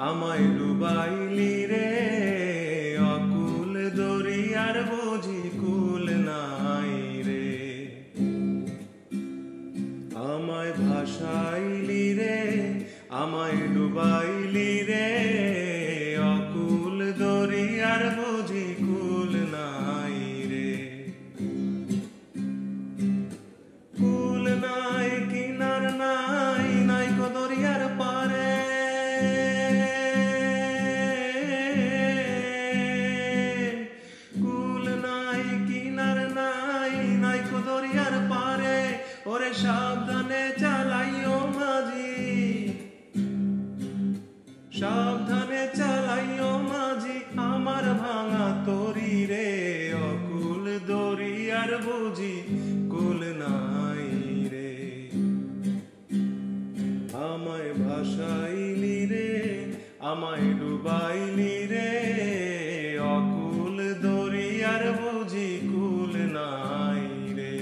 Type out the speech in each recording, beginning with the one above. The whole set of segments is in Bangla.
আমায় ডুবাইলি রে অকুল দরিয়ার বুঝি কুল নাই রে। আমায় ভাসাইলি রে আমায় ডুবাইলি রে অকুল দরিয়ার বুঝি কুল নাই রে। কুল নাই কিনার নাই নাই কো দরিয়ার পারে, কুল নাই কিনার নাই নাই কো দরিয়ার পারে। ওরে সাবধানে চালাইও মাঝি, সাবধানে চালাইও মাঝি আমার ভাঙা তরি রে অকুল দরিয়ার বুঝি কুল নাই রে। আমায় ভাসাইলি রে আমায় ডুবাইলি রে অকুল দরিয়ার বুঝি কুল নাই রে।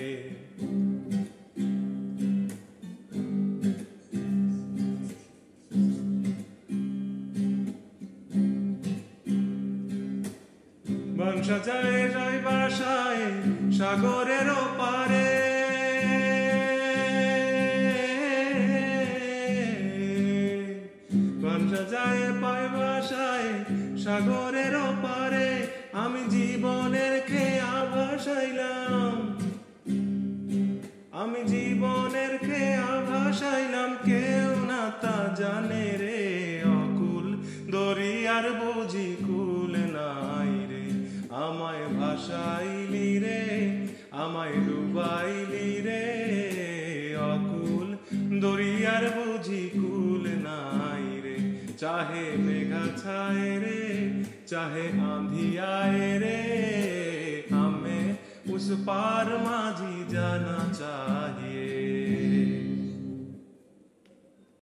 বাংশা যায় যায় বাসায় সাগরের ওপারে, বাংশা যায় পায় বাসায় সাগরের ওপারে। আমি জীবনের খেয়া ভাসাইলাম, আমি জীবনের খেয়া ভাসাইলাম, কেউ না তা জানে রে অকুল দরিয়ার বুঝি কুল নাই রে। আমায় ভাসাইলি রে আমায় ডুবাইলি রে অকুল দরিয়ার বুঝি কুল নাই রে। চাহে মেঘা ছায় রে चाहे आंधी आए रे, हमें उस पार माझी जाना चाहे।